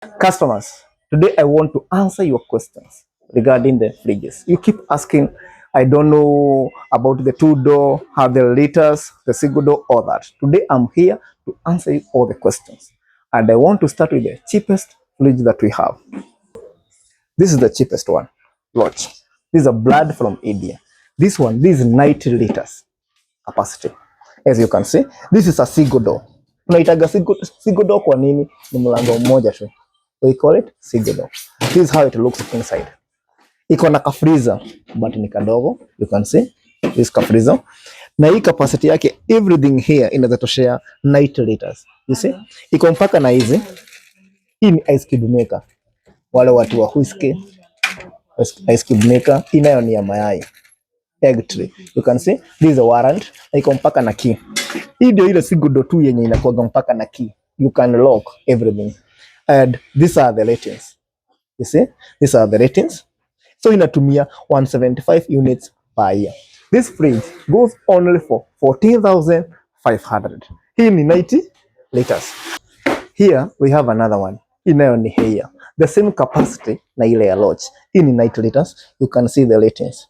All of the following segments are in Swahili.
Customers, today I want to answer your questions regarding the fridges. You keep asking, I don't know about the two-door, how the liters, the single door, all that. Today I'm here to answer you all the questions. And I want to start with the cheapest fridge that we have. This is the cheapest one. Watch. This is a blood from India. This is 90 liters capacity. As you can see, this is a single door. Tunaitaga single door kwa nini? Ni mlango mmoja tu. We call it single door. This is how it looks inside. Iko na ka freezer but ni kadogo. You can see this ka freezer. Na hii capacity yake everything here inaweza toshea 90 liters. You see? Iko mpaka na hizi. Hii ni ice cube maker. Wale watu wa whiskey ice cube maker inayo ni ya mayai. Egg tray. You can see this is a warrant. Iko mpaka na key. Hii ndio ile single door tu yenye inakuwa mpaka na key. You can lock everything. And these are the ratings. You see? These are the ratings. So inatumia 175 units per year. This fridge goes only for 14,500. Hii ni 90 liters. Here we have another one. Inayo ni here. The same capacity na ile ya lodge. Hii ni 90 liters. You can see the ratings.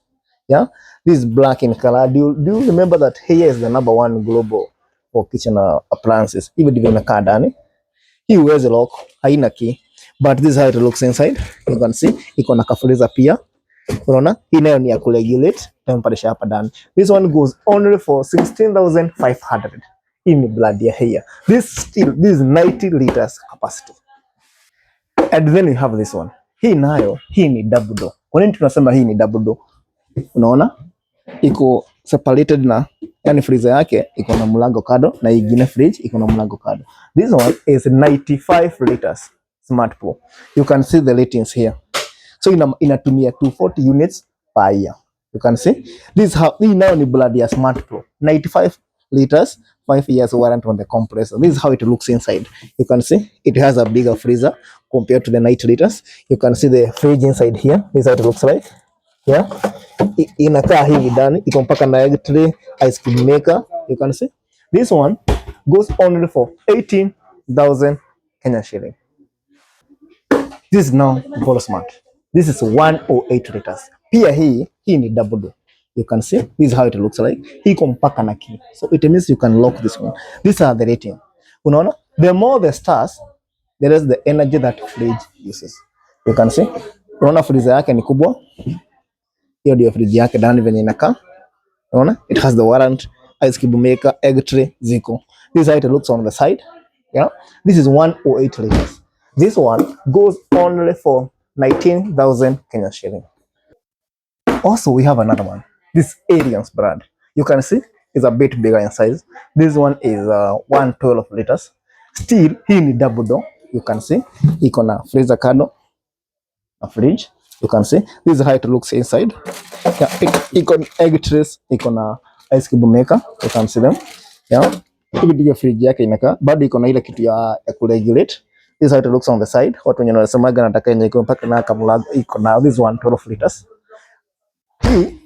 Yeah, this is black in color. Do you remember that here is the number one global for kitchen appliances? Even if inakaa ndani, hii uweze lock, haina key, but this is how it looks inside. You can see iko na kafuriza pia. Unaona, hii nayo ni ya kuregulate temperature hapa ndani. This one goes only for 16,500. Hii ni blood ya here. This is 90 liters capacity. And then you have this one. Hii nayo, hii ni double door. Kwa nini tunasema hii ni double door? Unaona iko separated na yani freezer yake iko na mlango kado na ingine fridge iko na mlango kado. This one is 95 liters smart pro. You can see the ratings here. So inatumia 240 units per year. You can see this how hii nayo ni blood ya smart pro 95 liters, 5 years warranty on the compressor. This is how it looks inside. You can see it has a bigger freezer compared to the 90 liters. You can see the fridge inside here. This is how it looks like. Yeah, inakaa hivi ndani, iko mpaka na egg tray, ice cream maker. You can see this one goes only for 18,000 Kenya shilling. This is now Vol Smart. This is 108 liters. Pia hii ni double door. You can see this is how it looks like. Hii iko mpaka na key, so it means you can lock this one. These are the rating. Unaona, the more the stars, the less the energy that fridge uses. You can see, unaona freezer yake ni kubwa. Hiyo ndio fridge yake ndani venye inakaa. Unaona? It has the warrant, ice cube maker, egg tray, ziko. This is how it looks on the side. Yeah. This is 108 liters. This one goes only for 19,000 Kenya shilling. Also, we have another one. This Arian's brand. You can see it's a bit bigger in size. This one is 112 liters. Still, hii ni double door. You can see iko na freezer kado, a fridge. You can see this is how it looks inside. Yeah, iko egg trays, iko na ice cube maker. You can see them. Yeah, hivi ndio fridge yake inakaa. Bado iko na ile kitu ya kuregulate. This is how it looks on the side. Watu wenye wanasemaga nataka yenye iko mpaka na kamulago iko na this one 12 liters. Hii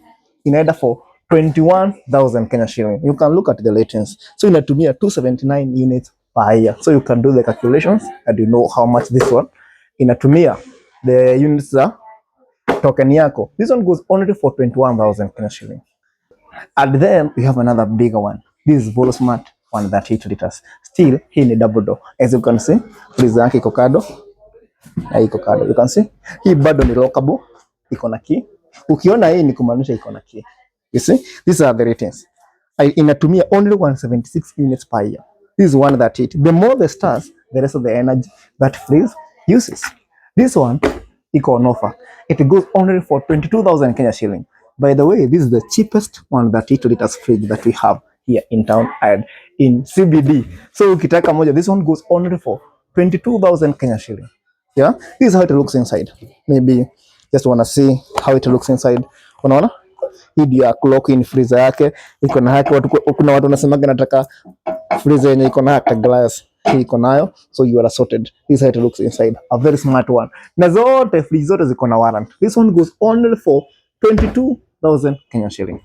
inaenda for 21,000 Kenya shilling. You can look at the ratings. So inatumia 279 units per year. So you can do the calculations and you know how much this one inatumia. The units are token yako. This one goes only for 21,000 Kenya shilling. And then we have another bigger one. This is Vol Smart 138 liters. Still, hii ni double door. As you can see, freezer yake iko kado. Na iko kado. You can see, hii bado ni lockable. Iko na key. Ukiona hii ni kumaanisha iko na key. You see, these are the ratings. Inatumia only 176 units per year. This is 138. The more the stars, the rest of the energy that freeze uses. This one iko on offer. It goes only for 22,000 Kenya shilling. By the way, this is the cheapest 132 liters fridge that we have here in town and in CBD. So ukitaka moja, this one goes only for 22,000 Kenya shilling. Yeah, this is how it looks inside. Maybe just wanna see how it looks inside. Unaona? Hii ndio clock in freezer yake. Iko na haki kuna watu wanasemaga nataka freezer yenye iko na hata glass. Hii iko nayo, so you are sorted. This is how it looks inside. A very smart one. Na zote fridge zote ziko na warrant. This one goes only for 22,000 Kenya shilling.